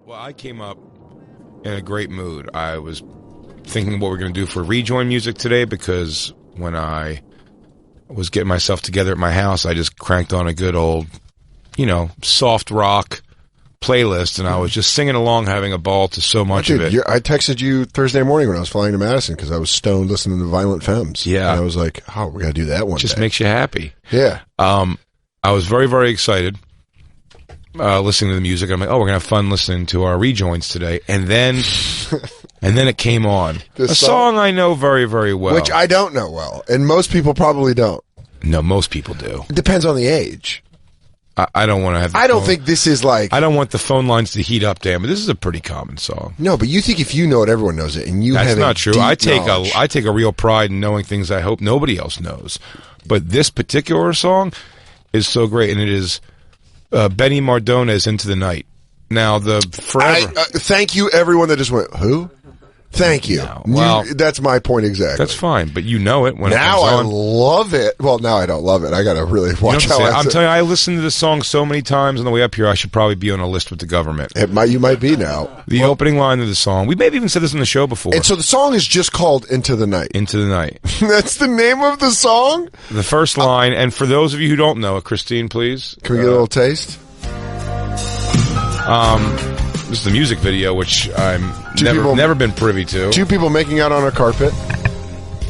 Well, I came up in a great mood. I was thinking what we're going to do for rejoin music today because when I was getting myself together at my house, I just cranked on a good old, soft rock playlist, and I was just singing along, having a ball to so much of it. I texted you Thursday morning when I was flying to Madison because I was stoned listening to Violent Femmes. Yeah. And I was like, oh, we got to do that one Just day. makes you happy. Yeah. I was very, very excited listening to the music. I'm like, oh, we're going to have fun listening to our rejoins today. And then it came on. A song I know very, very well. Which I don't know well, and most people probably don't. No, most people do. It depends on the age. I don't want to have... I don't think this is like... I don't want the phone lines to heat up, Dan, but this is a pretty common song. No, but you think if you know it, everyone knows it, and you That's have not true. I take knowledge. a real pride in knowing things I hope nobody else knows. But this particular song is so great, and it is Benny Mardones, Into the Night. Now, the forever... thank you, everyone that just went, who? Thank you. No, well, that's my point exactly. That's fine, but you know it when now it comes on. I love it. Well, now I don't love it. I got to really watch how I'm telling you, I listened to this song so many times on the way up here, I should probably be on a list with the government. You might be now. The opening line of the song, we may have even said this on the show before. And so the song is just called Into the Night. Into the Night. That's the name of the song? The first line, and for those of you who don't know it, Christine, please. Can we get a little taste? This is the music video, which I'm never been privy to. Two people making out on a carpet.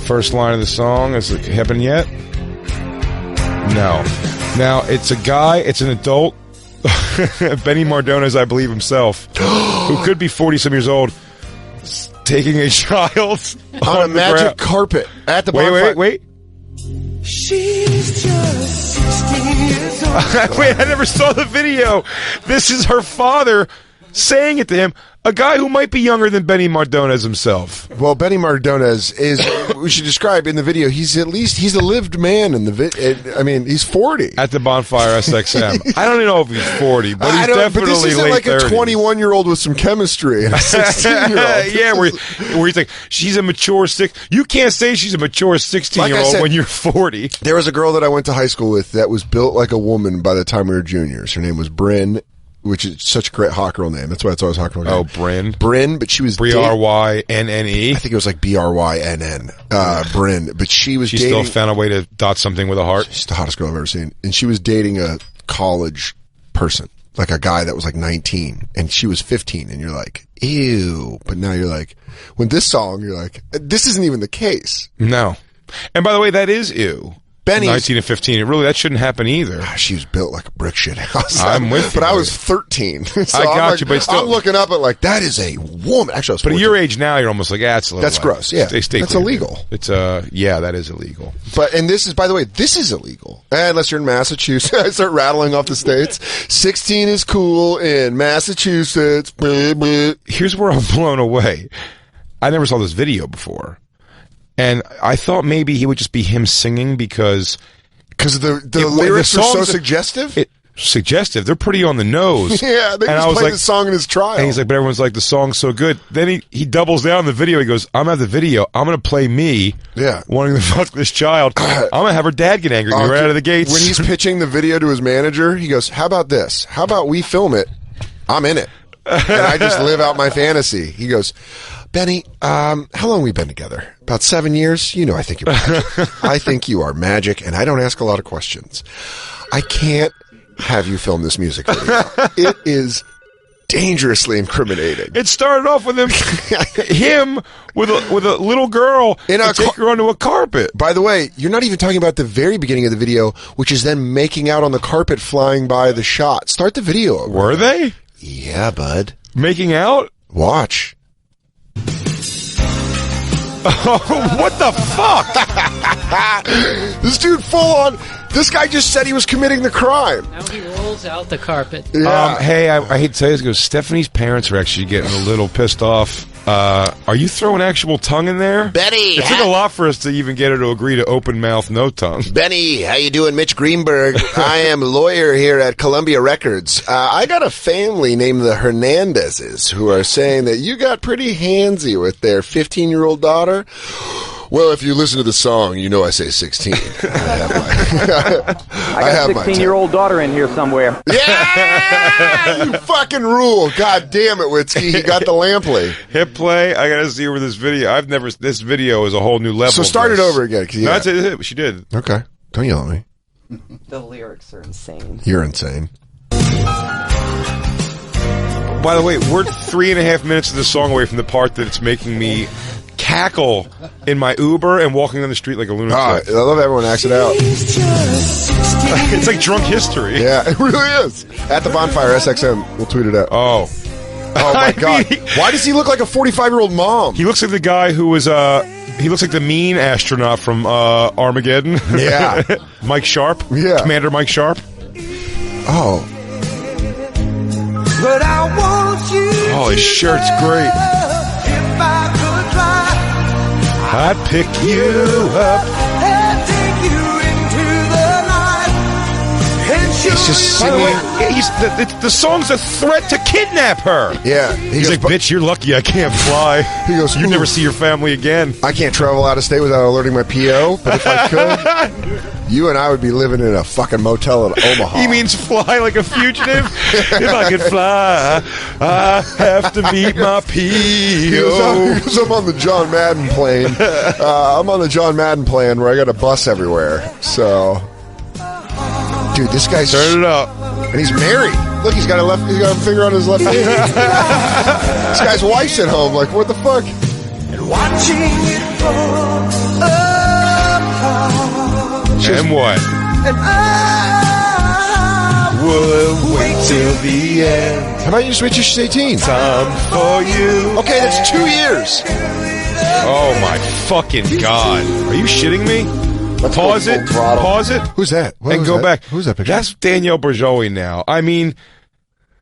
First line of the song, has it happened yet? No. Now, it's a guy, it's an adult, Benny Mardones, I believe himself, who could be 40-some years old, taking a child on a magic carpet at the bonfire. Wait. She's just 16 years old. Wait, I never saw the video. This is her father saying it to him, a guy who might be younger than Benny Mardones himself. Well, Benny Mardones is, we should describe in the video, he's a lived man in the video. I mean, he's 40. At the Bonfire SXM. I don't even know if he's 40, but he's definitely But this isn't late like 30s. a 21-year-old with some chemistry and a 16-year-old. Yeah, where he's like, she's a mature you can't say she's a mature 16-year-old when you're 40. There was a girl that I went to high school with that was built like a woman by the time we were juniors. Her name was Bryn, which is such a great hot girl name. That's why it's always hot girl name. Oh, Bryn. Bryn, but she was... Brynne. I think it was like Brynn. Bryn. But she was dating... She still found a way to dot something with a heart. She's the hottest girl I've ever seen. And she was dating a college person. Like a guy that was like 19. And she was 15. And you're like, ew. But now you're like... When this song, you're like, this isn't even the case. No. And by the way, that is ew. Benny's 19 and 15. That shouldn't happen either. She was built like a brick shit house. I'm with you. But I was 13. So I got you, but still. I'm looking up at like, that is a woman. Actually, I was 14. But at your age now, you're almost like, it's a little... That's gross, yeah. Stay That's clear. illegal. It's, yeah, that is illegal. And this is, by the way, this is illegal. Unless you're in Massachusetts. I start rattling off the states. 16 is cool in Massachusetts. Here's where I'm blown away. I never saw this video before. And I thought maybe he would just be him singing because the lyrics are so suggestive? Suggestive. They're pretty on the nose. Yeah, they just played the song in his trial. And he's like, but everyone's like, the song's so good. Then he doubles down the video. He goes, I'm at the video. I'm going to play me wanting to fuck this child. I'm going to have her dad get angry right out of the gates. When he's pitching the video to his manager, he goes, how about this? How about we film it? I'm in it. And I just live out my fantasy. He goes, Benny, how long have we been together? About 7 years? You know, I think you're magic. I think you are magic, and I don't ask a lot of questions. I can't have you film this music video. It is dangerously incriminating. It started off with him with a little girl and take her onto a carpet. By the way, you're not even talking about the very beginning of the video, which is them making out on the carpet flying by the shot. Start the video over. Were they? Yeah, bud. Making out? Watch. Oh, what the fuck? This dude full on... This guy just said he was committing the crime. Now he rolls out the carpet. Yeah. Hey, I hate to say this, because Stephanie's parents are actually getting a little pissed off. Are you throwing actual tongue in there? Benny! It took a lot for us to even get her to agree to open mouth, no tongue. Benny, how you doing? Mitch Greenberg. I am a lawyer here at Columbia Records. I got a family named the Hernandezes who are saying that you got pretty handsy with their 15-year-old daughter. Well, if you listen to the song, you know I say 16. I have my 16-year-old daughter in here somewhere. Yeah, you fucking rule. God damn it, Witzke. He got the lampley. Hit play. I gotta see where this video. This video is a whole new level. So start it over again. No, that's it. She did. Okay. Don't yell at me. The lyrics are insane. You're insane. By the way, we're 3.5 minutes of the song away from the part that it's making me cackle in my Uber and walking down the street like a lunatic. I love everyone acts it out. It's like drunk history. Yeah, it really is. At the Bonfire SXM. We'll tweet it out. Oh my God. Why does he look like a 45-year-old mom? He looks like the guy who was, he looks like the mean astronaut from Armageddon. Yeah. Mike Sharp. Yeah. Commander Mike Sharp. Oh. But I want you. Oh, his shirt's great. If I could fly, I'd pick you up. I'd take you into the night and show He's just you singing. The song's a threat to kidnap her. Yeah. He's like, bitch, you're lucky I can't fly. He goes, you "Ooh, never see your family again. I can't travel out of state without alerting my PO, but if I could, you and I would be living in a fucking motel in Omaha. He means fly like a fugitive. If I could fly, I have to meet my He goes, I'm on the John Madden plane. I'm on the John Madden plane where I got a bus everywhere. So, dude, this guy's Turn it up. and he's married. Look, he's got a finger on his left hand. This guy's wife's at home. Like, what the fuck? watching it fall apart. And what? And I Would wait till the end. How about you switch? You should 18. Time for you. Okay, that's 2 years. Oh my fucking god! Are you shitting me? Pause go it. full throttle. Pause it. Who's that? What And was go that? back. Who's that picture? That's Danielle Berjoli now. I mean,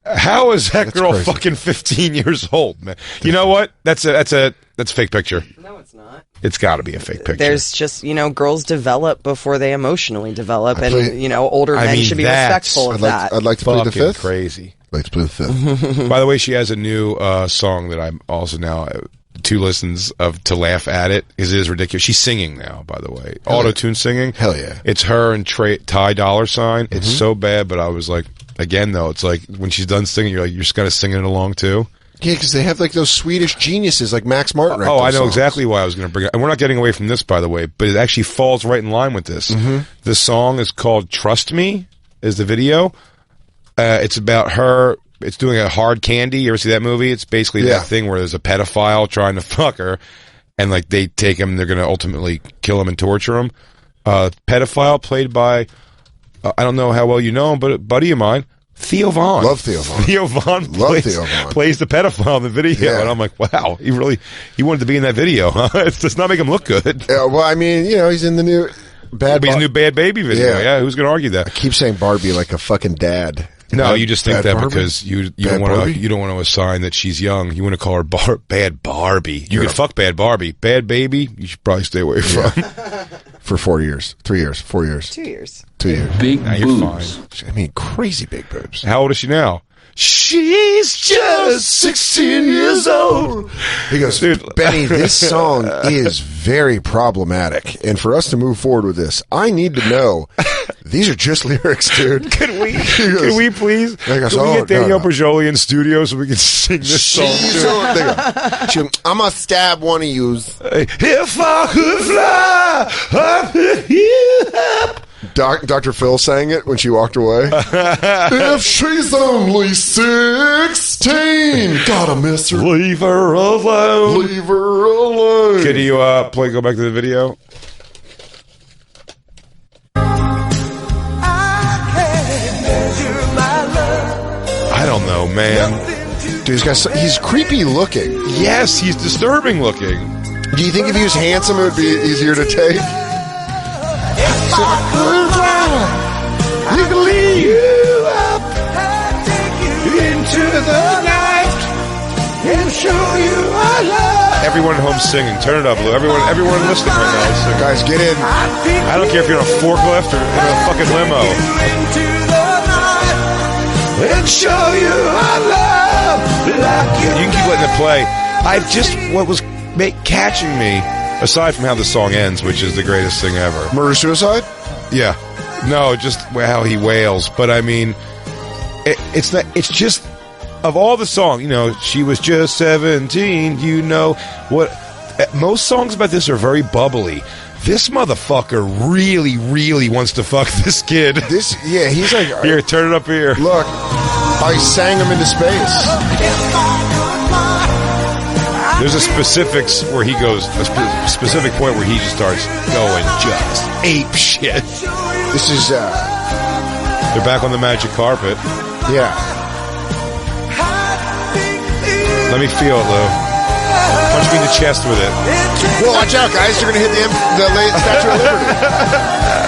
how is that That's girl crazy. fucking 15 years old, man? You know what? That's a fake picture. No, it's not. It's got to be a fake picture. There's just, girls develop before they emotionally develop, and, plead- older I men mean, should be that's- respectful of that. I'd like to plead the fucking fifth. crazy. I'd like to plead the fifth. By the way, she has a new song that I'm also now 2 listens of to laugh at it because it is ridiculous. She's singing now, by the way, auto tune singing. Hell yeah. It's her and Ty Dolla $ign. It's so bad, but I was like, again though, it's like when she's done singing, you're just kind of singing it along too. Yeah, because they have like those Swedish geniuses like Max Martin. write Oh, I those know songs. exactly why I was going to bring it. And we're not getting away from this, by the way, but it actually falls right in line with this. The song is called "Trust Me." Is the video? It's about her. It's doing a Hard Candy. You ever see that movie? It's basically Yeah. that thing where there's a pedophile trying to fuck her, and like they take him. They're going to ultimately kill him and torture him. Pedophile played by I don't know how well you know him, but a buddy of mine. Theo Von. Love Theo Von. Theo Von Love Theo Von. plays the pedophile in the video, Yeah. and I'm like, wow, he wanted to be in that video, huh? It does not make him look good. Yeah, well, I mean, he's in the new Bad. He's a new Bad Baby video. Yeah. Yeah, who's going to argue that? Keep saying Barbie like a fucking dad. No, you just think Bad that Barbie? because you Bad don't want Barbie? to assign that she's young. You want to call her Bad Barbie. You Yeah. could fuck Bad Barbie. Bad Baby, you should probably stay away from. For 4 years, 3 years, 4 years, 2 years. 2 years. Big Now you're boobs. fine. I mean, crazy big boobs. How old is she now? She's just 16 years old. He goes, Dude. Benny, this song is very problematic, and for us to move forward with this, I need to know these are just lyrics, dude. Can we goes- please? He goes, Can we "Oh, get Danielle no, no." Berjoli in studio so we can sing this song? She's too? so- there you go. I'm gonna stab one of yous. If I could fly, I'd pick you up. Dr. Phil sang it when she walked away. If she's only 16, gotta miss her. Leave her alone. Leave her alone. Can you go back to the video? I don't know, man. Dude, he's creepy looking. Yes, he's disturbing looking. Do you think if he was handsome, it would be easier to take? We can lead you up into the night and show you our love. Everyone at home singing. Turn it up, Lou. Everyone listening right now is singing. Guys, get in. I don't care if you're on a forklift or in a fucking limo. And show you our love. You can keep letting it play. What was catching me Aside from how the song ends, which is the greatest thing ever. Murder suicide? Yeah. No, just how he wails. But I mean, it's not. It's just of all the songs. You know, she was just 17. You know what? Most songs about this are very bubbly. This motherfucker really, really wants to fuck this kid. He's like, here, turn it up here. Look, I sang him into space. There's a specifics where he goes, a specific point where he just starts going just ape shit. This is, they're back on the magic carpet. Yeah. Let me feel it, Lou. Punch me in the chest with it. Well, watch out, guys. You're going to hit the Statue of Liberty.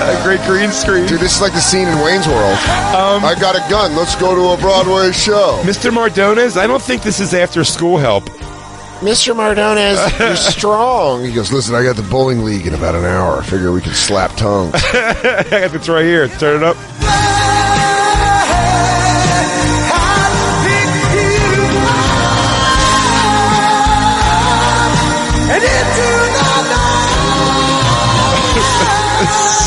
A great green screen. Dude, this is like the scene in Wayne's World. I got a gun. Let's go to a Broadway show. Mr. Mardones, I don't think this is after school help. Mr. Mardones, you're strong. He goes, listen, I got the bowling league in about an hour. I figure we can slap tongues. It's right here. Turn it up.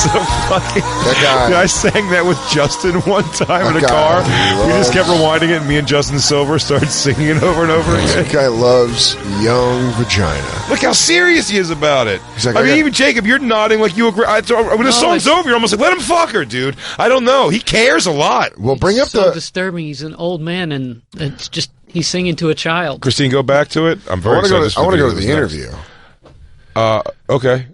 So fucking. That guy. Dude, I sang that with Justin one time in a car. We just kept rewinding it, and me and Justin Silver started singing it over and over again. That guy loves young vagina. Look how serious he is about it. Like, I mean, even Jacob, you're nodding like you agree. When the song's over, you're almost like, let him fuck her, dude. I don't know. He cares a lot. Well, bring up so disturbing. He's an old man, and it's just he's singing to a child. Christine, go back to it. I'm very excited. I want to go to the interview. Okay.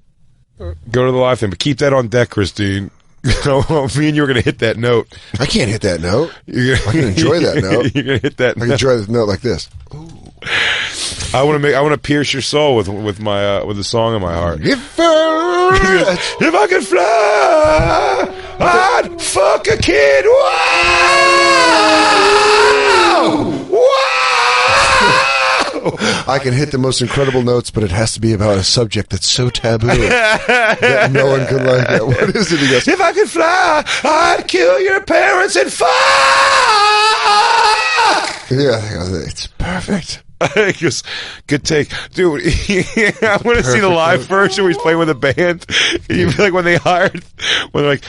Go to the live thing, but keep that on deck, Christine. Me and you are going to hit that note. I can't hit that note. I can enjoy that note. You're going to hit that note. I can enjoy the note like this. I want to pierce your soul with the song in my heart. If I could fly, I'd fuck a kid. Wow! Wow! I can hit the most incredible notes, but it has to be about a subject that's so taboo that no one can like it. What is it? He goes, if I could fly, I'd kill your parents and fuck. Yeah, it's perfect. He goes, good take. Dude, I want to see the live version where he's playing with a band. You'd be like when they're like,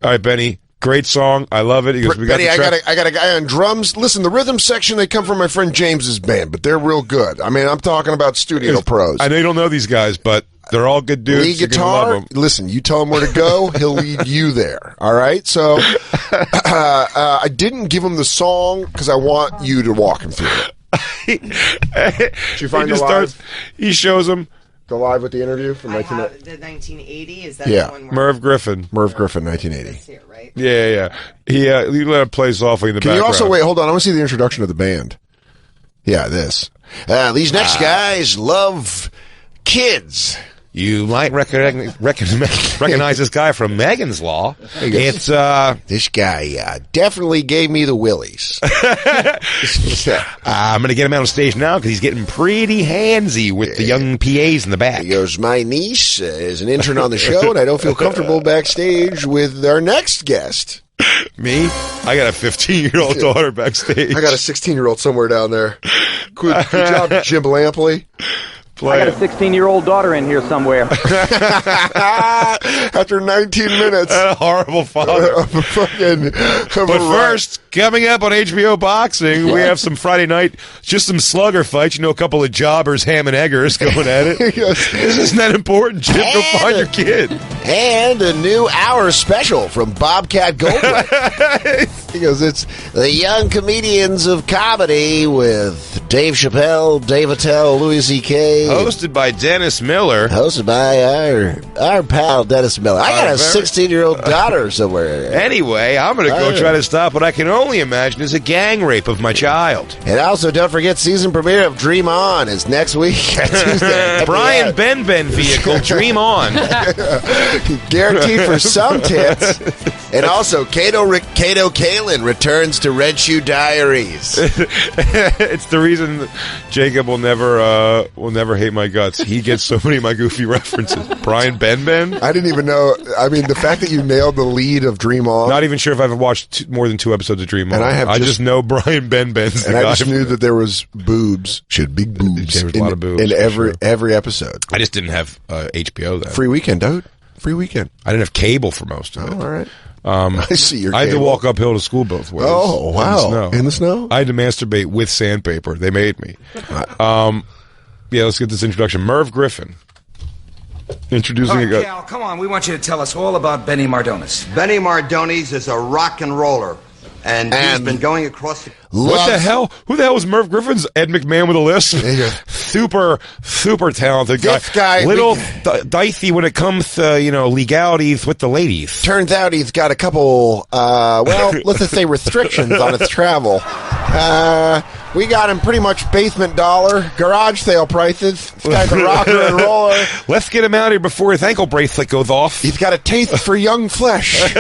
all right, Benny, great song. I love it. He goes, Benny, I got a guy on drums. Listen, the rhythm section, they come from my friend James's band, but they're real good. I mean, I'm talking about studio pros. I know you don't know these guys, but they're all good dudes. Lead guitar, listen, you tell him where to go, he'll lead you there. All right? So I didn't give him the song because I want you to walk him through it. Did you find the live? He shows him. The live with the interview from the 1980? Is that yeah. the one where Merv Griffin, 1980. that's it, right? Yeah. He let it play softly in the background. Can you also wait? Hold on. I want to see the introduction of the band. Yeah, this. These next guys love kids. You might recognize this guy from Megan's Law. It's this guy definitely gave me the willies. I'm going to get him out on stage now because he's getting pretty handsy with the young PAs in the back. He goes, my niece is an intern on the show, and I don't feel comfortable backstage with our next guest. Me? I got a 15-year-old daughter backstage. I got a 16-year-old somewhere down there. Good job, Jim Lampley. I got a 16-year-old daughter in here somewhere. After 19 minutes. And a horrible father. But first, coming up on HBO Boxing, we have some Friday night, just some slugger fights. You know, a couple of jobbers, ham and eggers going at it. Yes. Isn't that important, Jim? Go find your kid. And a new hour special from Bobcat Goldthwait. He goes, it's the young comedians of comedy with Dave Chappelle, Dave Attell, Louis C.K. Hosted by Dennis Miller. Hosted by our pal Dennis Miller. I got a 16-year-old daughter somewhere. Anyway, I'm going to go try to stop what I can only imagine is a gang rape of my child. And also, don't forget, season premiere of Dream On is next week. Tuesday. Brian Ben vehicle, Dream On. Guaranteed for some tits. And also, Kato Kalin returns to Red Shoe Diaries. It's the reason that Jacob will never hate my guts. He gets so many of my goofy references. Brian Ben. I didn't even know. I mean, the fact that you nailed the lead of Dream On. Not even sure if I've watched more than 2 episodes of Dream On. And I just know Brian Ben's the and I guy. just knew that there was boobs. Shit, big boobs. There was a lot of boobs, in for every episode. I just didn't have HBO then. Free weekend, dude. Free weekend. I didn't have cable for most of it. Oh, all right. I see your. I had to cable. walk uphill to school both ways. Oh, wow. In the snow? I had to masturbate with sandpaper. They made me. Yeah, let's get this introduction. Merv Griffin. Introducing a guy. Cal, come on. We want you to tell us all about Benny Mardones. Benny Mardones is a rock and roller, and he's been going across the... What the hell? Who the hell is Merv Griffin's Ed McMahon with a lisp? Super talented guy. This guy... Little dicey when it comes to, legalities with the ladies. Turns out he's got a couple, let's just say restrictions on his travel. We got him pretty much basement dollar, garage sale prices. This guy's a rocker and roller. Let's get him out here before his ankle bracelet goes off. He's got a taste for young flesh. This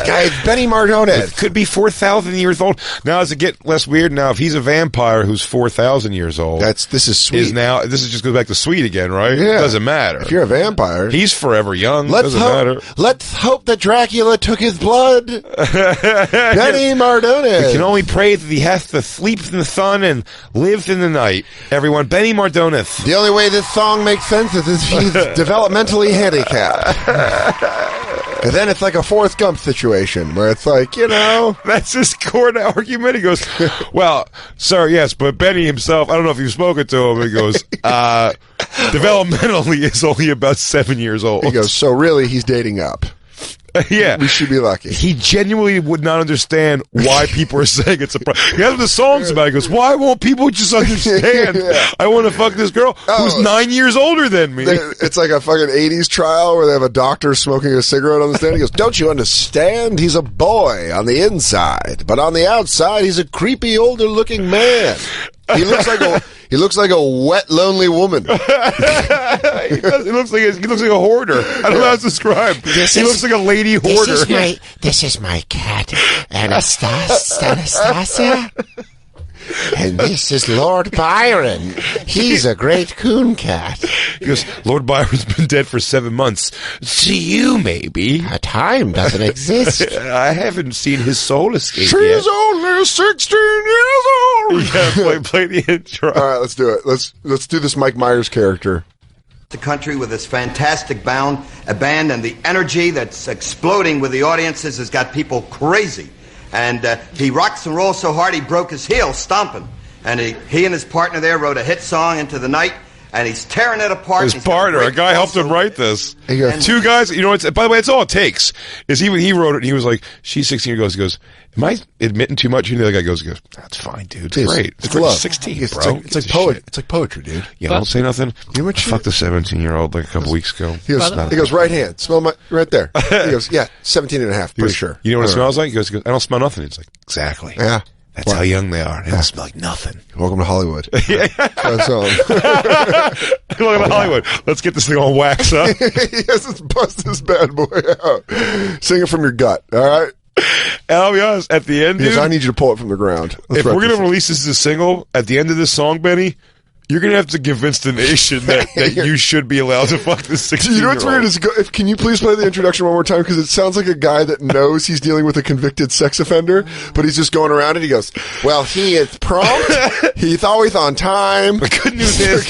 guy's Benny Mardones. It could be 4,000 years old. Now, does it get less weird? Now, if he's a vampire who's 4,000 years old, this is sweet. This just goes back to sweet again, right? Yeah. It doesn't matter. If you're a vampire, he's forever young. Doesn't matter. Let's hope that Dracula took his blood. Benny Mardones. We can only pray that he has to sleep in the sun and lives in the night. Everyone, Benny Mardones. The only way this song makes sense is if he's developmentally handicapped. And then it's like a Forrest Gump situation where it's like, That's his court argument. He goes, well, sir, yes, but Benny himself, I don't know if you've spoken to him. He goes, developmentally is only about 7 years old. he goes, so really he's dating up. Yeah. We should be lucky. He genuinely would not understand why people are saying it's a problem. That's what the song's about. He goes, why won't people just understand? Yeah. I want to fuck this girl who's 9 years older than me. It's like a fucking 80s trial where they have a doctor smoking a cigarette on the stand. He goes, don't you understand? He's a boy on the inside, but on the outside, he's a creepy, older-looking man. He looks like a wet, lonely woman. He looks like a hoarder. I don't know how to describe. He looks like a lady hoarder. This is my cat, Anastasia. And this is Lord Byron. He's a great coon cat. He goes, Lord Byron's been dead for 7 months. To you, maybe. Time doesn't exist. I haven't seen his soul escape She's yet. only 16 years old. Yeah, play the intro. All right, let's do it. Let's do this Mike Myers character. The country with this fantastic band, and the energy that's exploding with the audiences has got people crazy. And he rocks and rolls so hard he broke his heel stomping. And he and his partner there wrote a hit song, Into the Night, and he's tearing it apart. His partner, a guy helped him write this. Two guys, by the way, it's all it takes. Is when he wrote it, and he was like, she's 16 years old. He goes, am I admitting too much? And the other guy goes, that's fine, dude. It's great. It's love. 16, it's bro. It's like poetry. It's like poetry, dude. Yeah, don't say nothing. You know what? I fucked a 17-year-old like a couple weeks ago. He goes, right hand. Smell my, right there. He goes, yeah, 17 and a half, pretty sure. You know what it smells like? He goes, I don't smell nothing. He's like, exactly. Yeah. That's how young they are. They don't smell like nothing. Welcome to Hollywood. Welcome to Hollywood. Let's get this thing on wax, huh? Yes, let's bust this bad boy out. Sing it from your gut, all right? And I'll be honest, at the end, dude, I need you to pull it from the ground. If we're going to release this as a single, at the end of this song, Benny, you're going to have to convince the nation that you should be allowed to fuck this 16-year-old. You know what's weird is, can you please play the introduction one more time? Because it sounds like a guy that knows he's dealing with a convicted sex offender, but he's just going around and he goes, well, he is prompt. He's always on time. The good news is...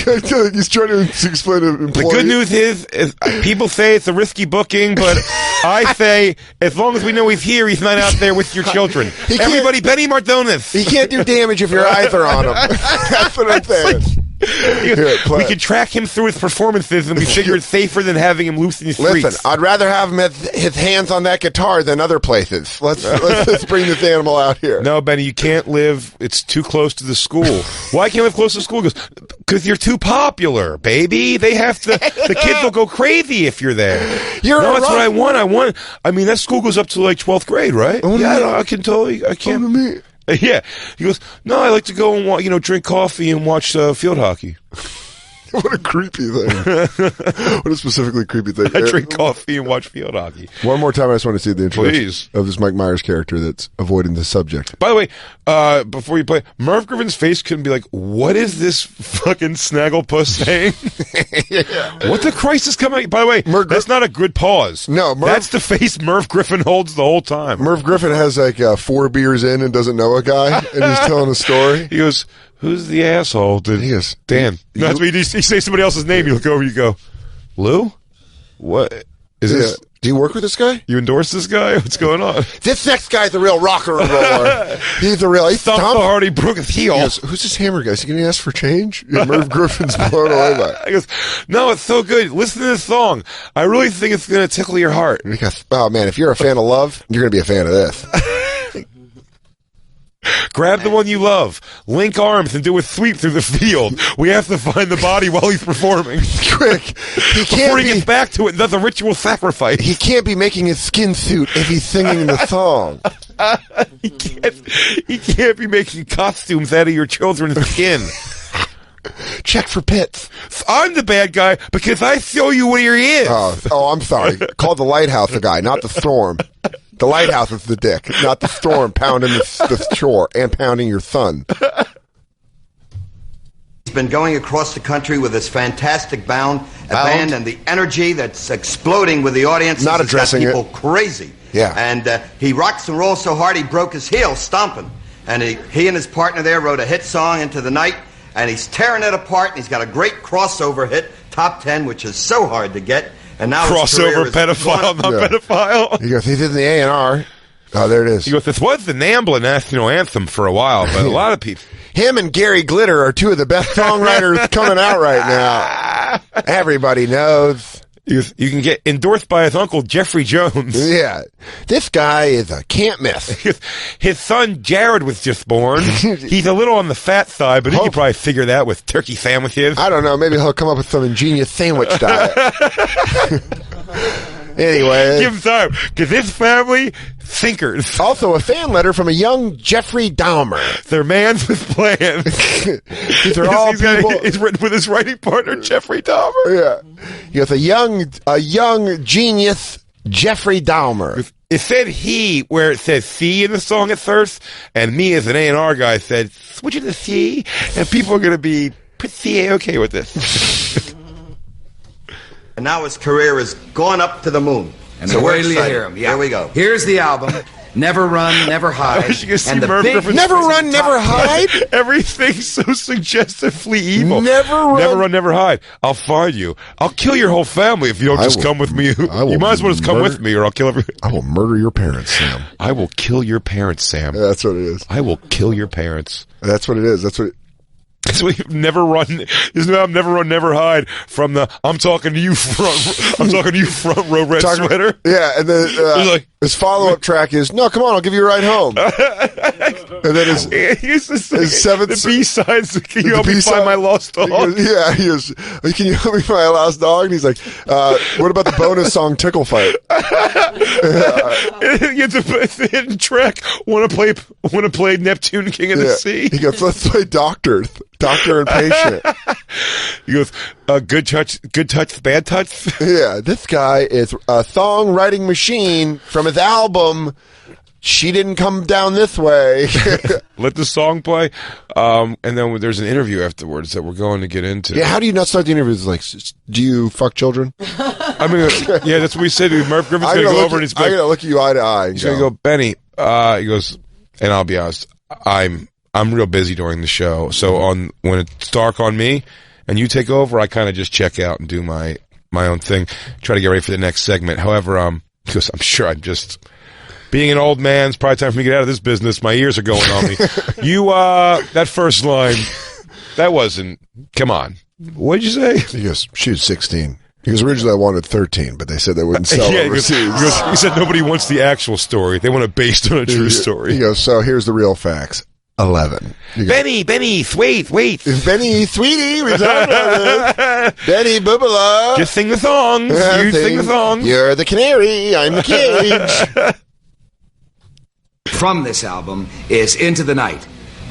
he's trying to explain to employees. The good news is people say it's a risky booking, but I say, as long as we know he's here, he's not out there with your children. Everybody, Benny Mardones. He can't do damage if your eyes are on him. That's what I'm saying. We can track him through his performances, and we figure it's safer than having him loose in the streets. Listen, I'd rather have him his hands on that guitar than other places. Let's bring this animal out here. No, Benny, you can't live. It's too close to the school. Why can't you live close to the school? Because you're too popular, baby. They have to. The kids will go crazy if you're there. That's what I want. I mean, that school goes up to like 12th grade, right? I can totally. I can't. Yeah. He goes, no, I like to go and drink coffee and watch field hockey. What a creepy thing. What a specifically creepy thing. I drink coffee and watch field hockey. One more time, I just want to see the introduction Please. of this Mike Myers character that's avoiding the subject. By the way, before you play, Merv Griffin's face couldn't be like, what is this fucking snagglepuss saying? What the Christ is coming? By the way, that's not a good pause. No, that's the face Merv Griffin holds the whole time. Merv Griffin has like 4 beers in and doesn't know a guy, and he's telling a story. He goes, who's the asshole? He goes, Dan. No, that's what you say somebody else's name, you look over, you go, Lou? What? Is this? Do you work with this guy? You endorse this guy? What's going on? This next guy's a real rocker and roller. He's a real... Stop the Hardy broke his heel. He goes, who's this hammer guy? Is he going to ask for change? And Merv Griffin's blown away by it. He goes, no, it's so good. Listen to this song. I really think it's going to tickle your heart. And he goes, oh, man, if you're a fan of love, you're going to be a fan of this. Grab the one you love, link arms, and do a sweep through the field. We have to find the body while he's performing. Quick. Before he gets back to it and does a ritual sacrifice. He can't be making his skin suit if he's singing the song. He can't be making costumes out of your children's skin. Check for pits. I'm the bad guy because I show you where he is. Oh, I'm sorry. Call the lighthouse the guy, not the storm. The lighthouse is the dick, not the storm pounding the shore and pounding your son. He's been going across the country with this fantastic band and the energy that's exploding with the audience. Not addressing got people crazy. Yeah. And he rocks and rolls so hard he broke his heel stomping. And he and his partner there wrote a hit song, Into the Night, and he's tearing it apart, and he's got a great crossover hit, top 10, which is so hard to get. And now crossover pedophile, not pedophile. He goes, he did the A&R. Oh, there it is. He goes, this was the NAMBLA national anthem for a while, but a lot of people... Him and Gary Glitter are two of the best songwriters coming out right now. Everybody knows. You can get endorsed by his uncle, Jeffrey Jones. Yeah. This guy is a can't miss. His son, Jared, was just born. He's a little on the fat side, but he could probably figure that with turkey sandwiches. I don't know. Maybe he'll come up with some ingenious sandwich diet. Anyway. Give him time, because his family, thinkers. Also, a fan letter from a young Jeffrey Dahmer. They're mans with plans. These are all people. He's written with his writing partner, Jeffrey Dahmer. Yeah. He goes, a young genius, Jeffrey Dahmer. It said he where it says C in the song at first, and me as an A&R guy said, switch it to C, and people are going to be pretty okay with this. And now his career has gone up to the moon. And so wait till you hear him. Yeah. Here we go. Here's the album. Never Run, Never Hide. And the big Never Run, Never Hide? Everything's so suggestively evil. Never Run, Never Hide. I'll find you. I'll kill your whole family if you don't just come with me. You might as well just come with me or I'll kill everyone. I will murder your parents, Sam. I will kill your parents, Sam. Yeah, that's what it is. I will kill your parents. That's what it is. That's what So we've never run. There's no Never Run, Never Hide from the I'm talking to you front row red sweater. Yeah, and then his follow-up track is No, come on, I'll give you a ride home. And then his seventh the B-sides. Can you help me find my lost dog? He goes, can you help me find my lost dog? And he's like, what about the bonus song Tickle Fight? It's a hidden track. Want to play Neptune King of the Sea? He goes, let's play Doctor and Patient. He goes, good touch, bad touch. Yeah, this guy is a songwriting machine from his album She Didn't Come Down This Way. Let the song play, and then there's an interview afterwards that we're going to get into. Yeah, how do you not start the interview? It's like, do you fuck children? I mean, yeah, that's what we said. Merv Griffin's going to go over and he's like, I'm going to look you eye to eye. He's going to go, Benny, he goes, and I'll be honest, I'm real busy during the show, so when it's dark on me and you take over, I kind of just check out and do my own thing, try to get ready for the next segment. However, because I'm sure I'm just being an old man, it's probably time for me to get out of this business. My ears are going on me. That first line, that wasn't. Come on, what did you say? He goes, she was 16. Because originally I wanted 13, but they said they wouldn't sell overseas. He said nobody wants the actual story; they want it based on a true story. He goes, so here's the real facts. 11. Benny, wait. Benny, sweetie, we talked about this. Benny, boobala. Just sing the songs. You sing the songs. You're the canary, I'm the cage. From this album is Into the Night.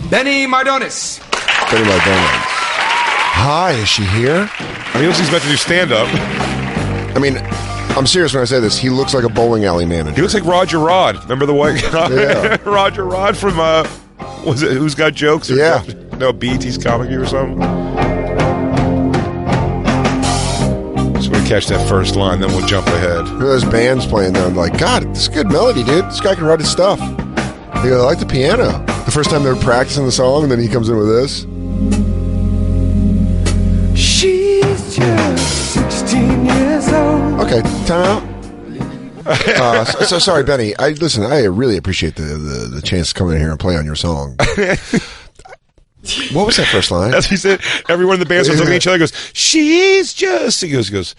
Benny Mardones. Benny Mardones. Hi, is she here? I mean, he looks like he's about to do stand-up. I mean, I'm serious when I say this. He looks like a bowling alley manager. He looks like Roger Rod. Remember the white guy? Yeah. Roger Rod from, was it Who's Got Jokes? Or Yeah. No, BT's Comic View or something. Just want to catch that first line, then we'll jump ahead. Look at those bands playing there. I'm like, God, this is good melody, dude. This guy can write his stuff. He goes, I like the piano. The first time they were practicing the song, and then he comes in with this. She's just 16 years old. Okay, time out. So sorry, Benny. I really appreciate the chance to come in here and play on your song. What was that first line? As he said, everyone in the band starts looking at each other and goes, she's just... He goes,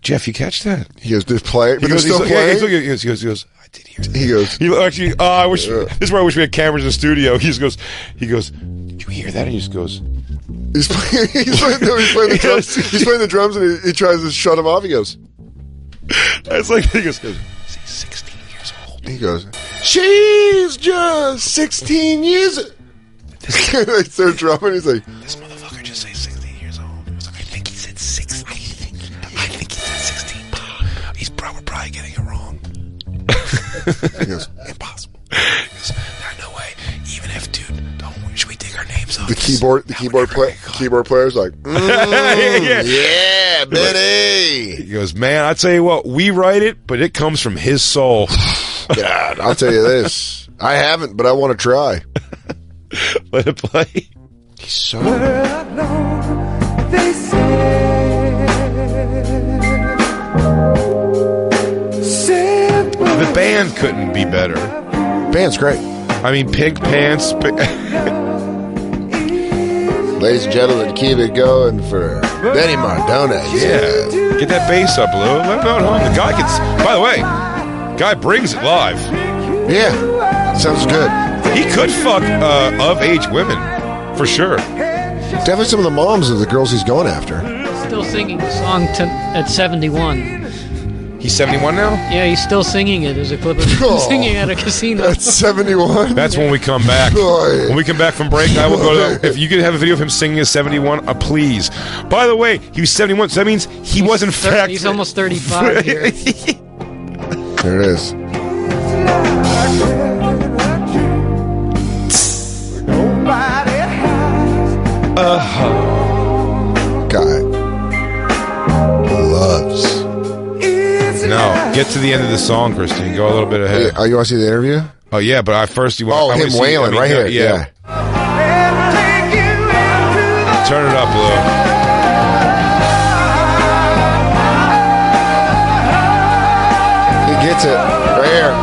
Jeff, you catch that? He goes, just play it, but they're still like, playing? he goes, I did hear that. He goes... He actually, I wish... This is where I wish we had cameras in the studio. He goes, did you hear that? And he just goes... He's playing the drums. He's playing the drums, and he tries to shut him off. He goes... It's like, he goes, he's 16 years old. He goes, she's just 16 years old. They start drumming. He's like, this motherfucker just said 16 years old. I was like, I think he said 6. I think he said 16. He's probably getting it wrong. he goes, impossible. He goes, there's no way. Even if, dude, should we dig our names up? the keyboard player's like, yeah, Benny. He goes, man, I tell you what, we write it, but it comes from his soul. God, I'll tell you this. I haven't, but I want to try. Let it play. He's so... They say The band couldn't be better. Band's great. I mean, Pig Pants. Ladies and gentlemen, keep it going for Benny Mardones. Yeah. Get that bass up, Lou. Let him know at home. The guy gets... By the way, guy brings it live. Yeah, sounds good. He could fuck of-age women, for sure. Definitely some of the moms of the girls he's going after. Still singing the song at 71. He's 71 now? Yeah, he's still singing it. There's a clip of him singing at a casino. That's 71? That's when we come back. Boy. When we come back from break, I will go to... If you could have a video of him singing at 71, please. By the way, he was 71, so that means he was in fact... He's almost 35 here. There it is. Guy loves. No, get to the end of the song, Christine. Go a little bit ahead. Hey, you want to see the interview? Oh, yeah, but first you want... Oh, him wailing right here. Yeah. Turn it up, Lou. He gets it right here.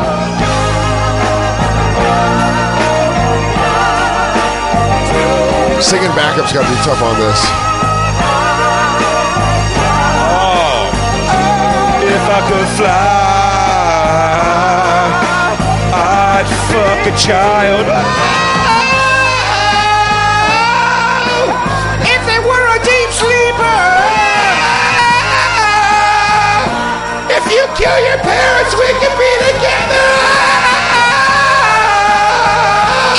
Singing backup's got to be tough on this. Oh, if I could fly, I'd fuck a child. if they were a deep sleeper, if you kill your parents, we could be together.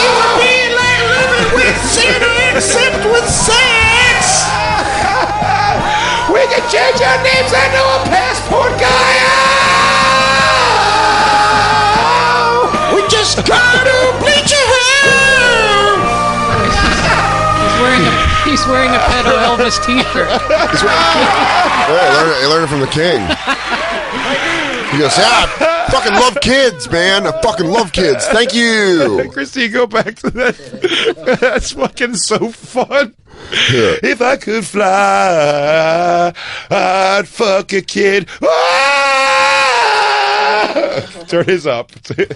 It would be like living with Santa except with sex. We could change our names. I know a passport guy. We just gotta bleach your hair. He's wearing a pedo Elvis t-shirt. He learned it from the king. He goes, yeah, I fucking love kids, man. I fucking love kids. Thank you. Christine, go back to that. That's fucking so fun. Yeah. If I could fly, I'd fuck a kid. Ah! Turn his up. Look at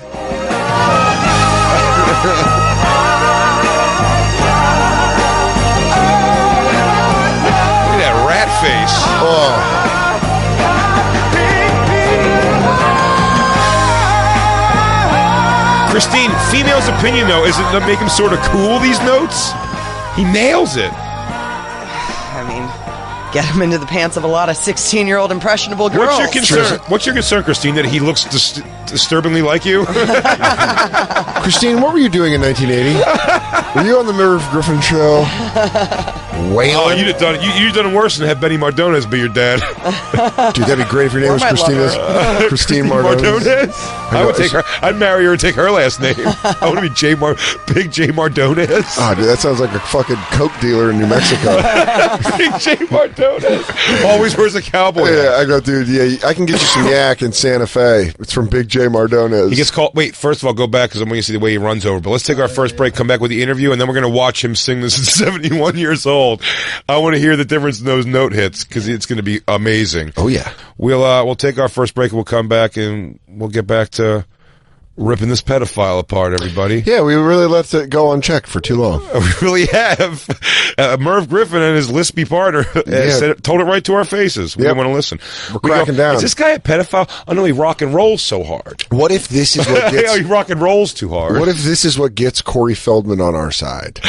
that rat face. Oh. Christine, female's opinion, though, is it to make him sort of cool, these notes? He nails it. I mean, get him into the pants of a lot of 16-year-old impressionable girls. What's your concern? What's your concern, Christine, that he looks disturbingly like you? Christine, what were you doing in 1980? Were you on the Merv Griffin show? wailing. You'd have done it. You'd done it worse than have Benny Mardones be your dad. Dude, that'd be great if your name was Christine Mardones. I would take her. I'd marry her and take her last name. I want to be Big J Mardones. Oh, dude, that sounds like a fucking coke dealer in New Mexico. Big J Mardones always wears a cowboy hat. Yeah, I go, dude. Yeah, I can get you some yak in Santa Fe. It's from Big J Mardones. He gets called. Wait, first of all, go back because I'm going to see the way he runs over. But let's take our first break. Come back with the interview, and then we're going to watch him sing this at 71 years old. I want to hear the difference in those note hits because it's going to be amazing. Oh yeah. We'll take our first break and we'll come back and we'll get back to ripping this pedophile apart, everybody. Yeah, we really let it go unchecked for too long. We really have. Merv Griffin and his lispy partner told it right to our faces. We didn't want to listen. We're cracking down. Is this guy a pedophile? Oh no, he rock and rolls so hard. What if this is what gets... he rock and rolls too hard. What if this is what gets Corey Feldman on our side?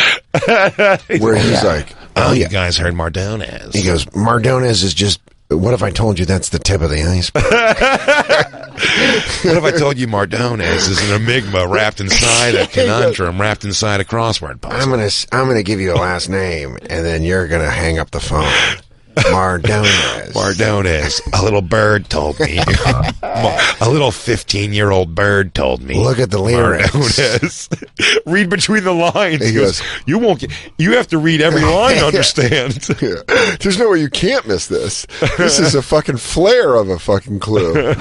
Where he's like, oh, you guys heard Mardones. He goes, Mardones is just... What if I told you that's the tip of the iceberg? What if I told you Mardones is an enigma wrapped inside a conundrum, wrapped inside a crossword puzzle? I'm gonna give you a last name, and then you're gonna hang up the phone. Mardones. Mardones. A little bird told me. A little 15-year-old bird told me. Look at the lyrics. Mardones. Read between the lines. He goes, you have to read every line to understand. Yeah. There's no way you can't miss this. This is a fucking flare of a fucking clue.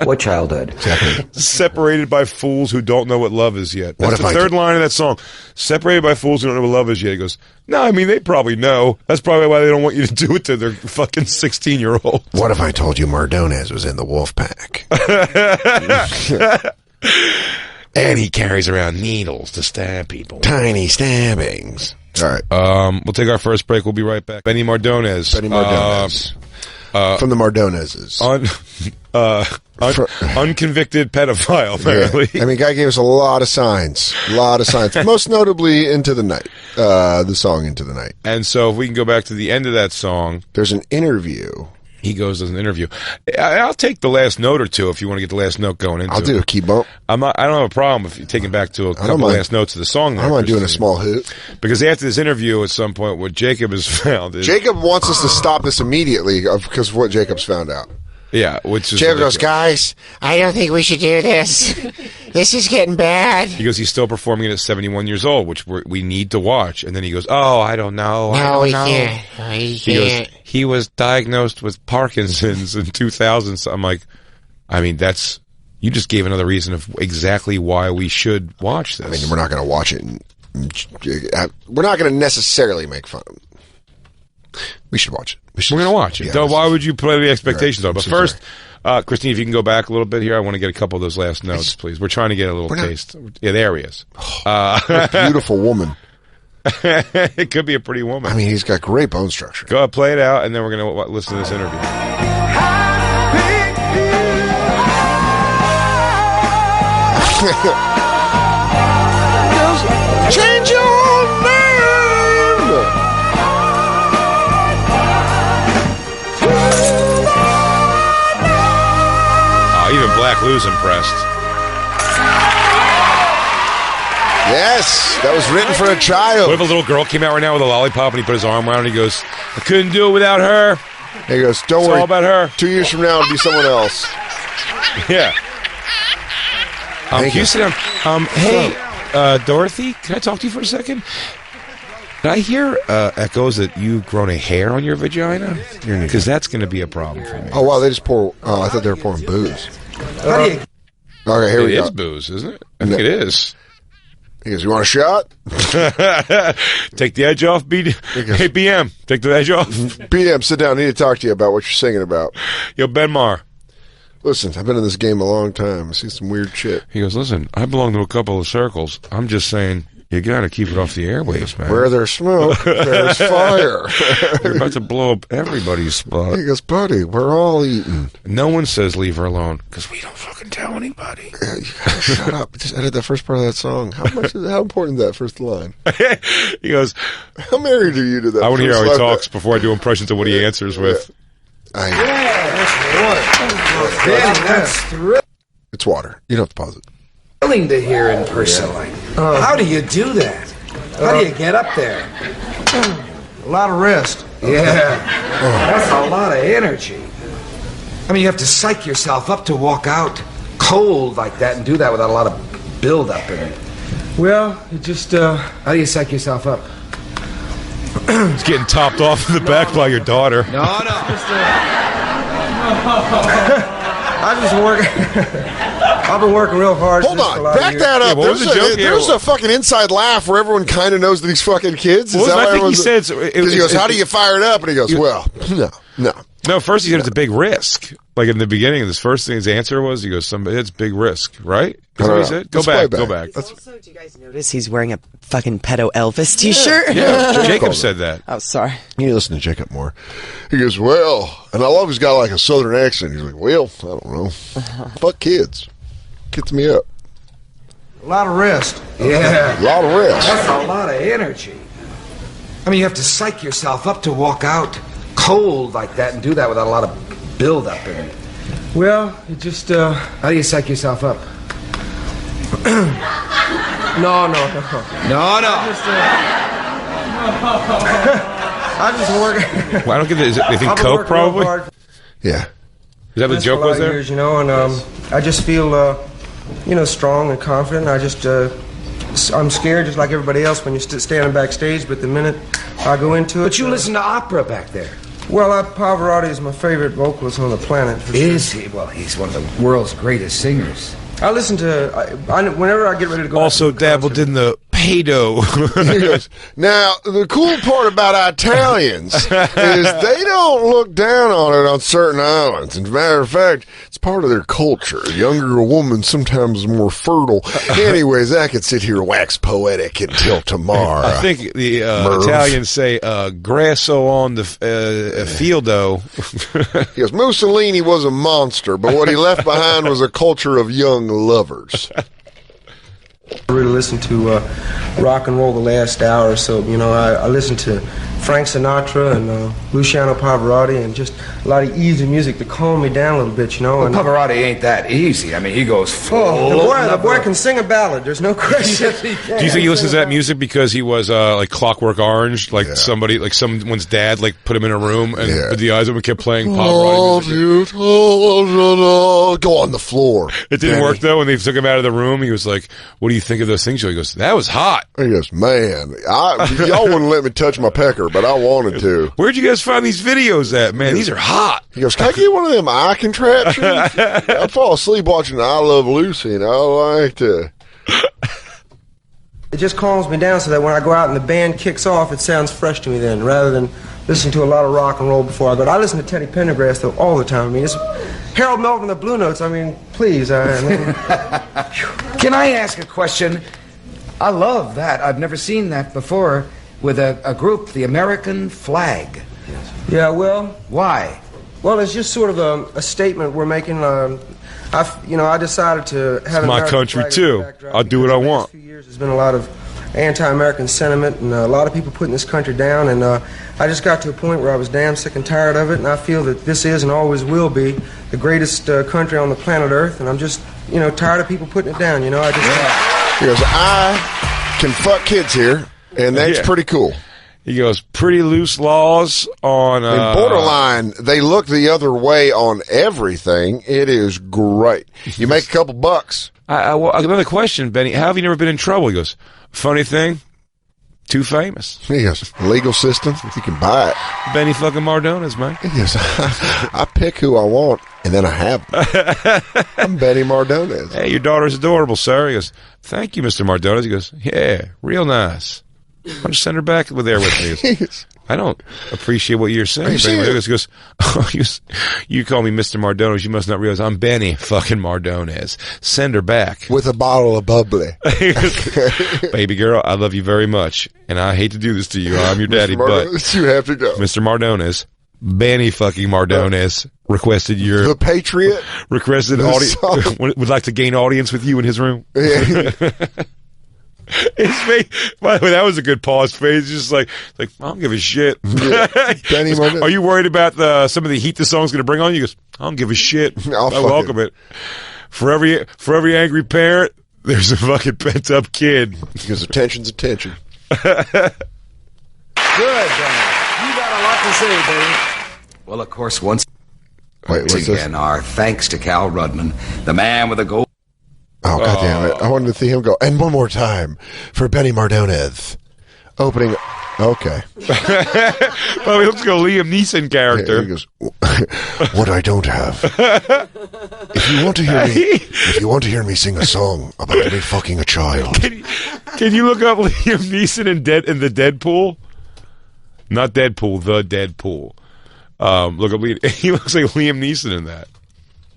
What childhood? Exactly. Separated by fools who don't know what love is yet. That's the third line of that song. Separated by fools who don't know what love is yet. He goes, no, I mean, they probably know. That's probably why they don't want you to do it to their fucking 16-year-old. What if I told you Mardones was in the wolf pack? And he carries around needles to stab people. Tiny stabbings. All right. We'll take our first break. We'll be right back. Benny Mardones. Benny Mardones. From the Mardoneses. Unconvicted pedophile, apparently. Yeah. I mean, guy gave us a lot of signs. Most notably Into the Night. The song Into the Night. And so if we can go back to the end of that song. There's an interview. He goes as an interview. I'll take the last note or two if you want to get the last note going into it. I'll do a key bump. I don't have a problem if you take it back to a couple last notes of the song. I don't mind doing a small hoot. Because after this interview, at some point, what Jacob has found is... Jacob wants us to stop this immediately because of what Jacob's found out. Yeah, which is... Jacob goes, guys, I don't think we should do this. This is getting bad. He goes, he's still performing it at 71 years old, which we need to watch. And then he goes, oh, I don't know. No, we can't. He goes, he was diagnosed with Parkinson's in 2000. So I'm like, I mean, you just gave another reason of exactly why we should watch this. I mean, we're not going to watch it. We're not going to necessarily make fun of it. We should watch it. We're going to watch it. Yeah, why would you put the expectations on? But first, Christine, if you can go back a little bit here, I want to get a couple of those last notes, please. We're trying to get a little taste. Yeah, there he is. Beautiful woman. It could be a pretty woman. I mean, he's got great bone structure. Go ahead, play it out, and then we're going to listen to this interview. Change your name. Even Black Lou's impressed. Yes, that was written for a child. What if a little girl came out right now with a lollipop and he put his arm around her and he goes, I couldn't do it without her. He goes, don't It's worry. all about her. 2 years from now, it'll be someone else. Yeah. Can you sit down? Hey, Dorothy, can I talk to you for a second? Did I hear echoes that you've grown a hair on your vagina? Because that's going to be a problem for me. Oh, wow, they just pour... Oh, I thought they were pouring booze. Okay, here we go. It is booze, isn't it? I think it is. He goes, you want a shot? Take the edge off, Hey, BM, take the edge off. BM, sit down. I need to talk to you about what you're singing about. Yo, Benmar. Listen, I've been in this game a long time. I see some weird shit. He goes, listen, I belong to a couple of circles. I'm just saying... You gotta keep it off the airwaves, man. Where there's smoke, there's fire. You're about to blow up everybody's spot. He goes, buddy, we're all eating. No one says leave her alone, because we don't fucking tell anybody. Yeah, you gotta shut up. Just edit the first part of that song. How important is that first line? He goes, how married are you to that? I want to hear how he talks before I do impressions of what he answers with. That's thrilling. It's water. You don't have to pause it. Thrilling to hear in person. How do you do that? How do you get up there? A lot of rest. Yeah. That's a lot of energy. I mean, you have to psych yourself up to walk out cold like that and do that without a lot of build-up in it. Well, it just, How do you psych yourself up? It's getting topped off in the back by your daughter. No. I just work. I've been working real hard. Hold on, back that up. Yeah, what was the joke? There's a fucking inside laugh where everyone kind of knows that these fucking kids. Well, I think he said... He goes, how do you fire it up? And he goes, well, no. No, first he said it's a big risk. Like in the beginning, this first thing his answer was, he goes, it's big risk, right? That's what he said? Go back. Also, do you guys notice he's wearing a fucking pedo Elvis t-shirt? Yeah, Jacob said that. Oh, sorry. You need to listen to Jacob more. He goes, well, and I love he's got like a southern accent. He's like, well, I don't know. Fuck kids. Gets me up. A lot of rest. Yeah. A lot of rest. That's a lot of energy. I mean, you have to psych yourself up to walk out cold like that and do that without a lot of build-up in it. Well, it just, How do you psych yourself up? No. I just work. Well, I don't get it. They think I've been Coke, working real probably? hard Yeah. Is that what the for joke a lot was of there? years, you know, and I just feel, strong and confident. I just, I'm scared just like everybody else when you're standing backstage, but the minute I go into it... But you listen to opera back there. Well, Pavarotti is my favorite vocalist on the planet. For Is sure. he? Well, he's one of the world's greatest singers. I listen to... whenever I get ready to go... Also out to a dabbled concert, in the pedo. He goes, now, the cool part about Italians is they don't look down on it on certain islands. As a matter of fact, it's part of their culture. A younger woman sometimes is more fertile. Anyways, I could sit here and wax poetic until tomorrow. I think the Merv. Italians say grasso on the fieldo. He goes, Mussolini was a monster, but what he left behind was a culture of young lovers. I really listen to rock and roll the last hour or so. You know, I listen to Frank Sinatra and Luciano Pavarotti and just a lot of easy music to calm me down a little bit, you know. Well, And Pavarotti ain't that easy. I mean, he goes full. the boy can sing a ballad. There's no question. Do you think he listens to that music because he was like Clockwork Orange, like somebody, like someone's dad, like put him in a room and with the eyes open and kept playing Pavarotti music? Go on the floor. It didn't work though. When they took him out of the room, he was like, "What do you think of those things?" He goes, "That was hot." He goes, man, y'all wouldn't let me touch my pecker, but I wanted to. Where'd you guys find these videos at, man? These are hot. He goes, can I get one of them eye contraptions? I'd fall asleep watching I Love Lucy, and I like to. It just calms me down so that when I go out and the band kicks off, it sounds fresh to me then, rather than listening to a lot of rock and roll before I go. I listen to Teddy Pendergrass, though, all the time. I mean, it's Harold Melvin, the Blue Notes. I mean, please. Can I ask a question? I love that. I've never seen that before with a group, the American flag. Yeah, well... Why? Well, it's just sort of a statement we're making. I decided to have It's my country, too. I'll do what I want. The last few years, there's been a lot of anti-American sentiment and a lot of people putting this country down, and I just got to a point where I was damn sick and tired of it, and I feel that this is and always will be the greatest country on the planet Earth, and I'm just, tired of people putting it down, He goes, I can fuck kids here, and that's pretty cool. He goes, pretty loose laws on... In borderline, they look the other way on everything. It is great. You make a couple bucks. Well, another question, Benny. How have you never been in trouble? He goes, funny thing, too famous. He goes, legal system, you can buy it. Benny fucking Mardones, man. He goes, I pick who I want, and then I have them. I'm Benny Mardones. Hey, your daughter's adorable, sir. He goes, thank you, Mr. Mardones. He goes, yeah, real nice. Why don't you send her back there with me? He goes, I don't appreciate what you're saying. Benny Mardones goes, you call me Mr. Mardones. You must not realize I'm Benny fucking Mardones. Send her back. With a bottle of bubbly. Baby girl, I love you very much. And I hate to do this to you. I'm your daddy, but you have to go. Mr. Mardones, Benny fucking Mardones requested your... The Patriot. Requested audience. Would like to gain audience with you in his room. Yeah. His face, by the way, that was a good pause phase. Just like I don't give a shit. Yeah. Benny Are you worried about some of the heat the song's going to bring on you? He goes, I don't give a shit. I welcome it. For every angry parent, there's a fucking pent up kid. Because attention's attention. Good, Benny. You got a lot to say, Benny. Well, of course, once again, our thanks to Cal Rudman, the man with the gold. Oh, goddamn it. I wanted to see him go. And one more time for Benny Mardones. Opening. Okay. Well, let's go Liam Neeson character. Yeah, he goes, what I don't have. If you want to hear me sing a song about me fucking a child. Can you look up Liam Neeson in the Deadpool? Not Deadpool, the Deadpool. Look up he looks like Liam Neeson in that.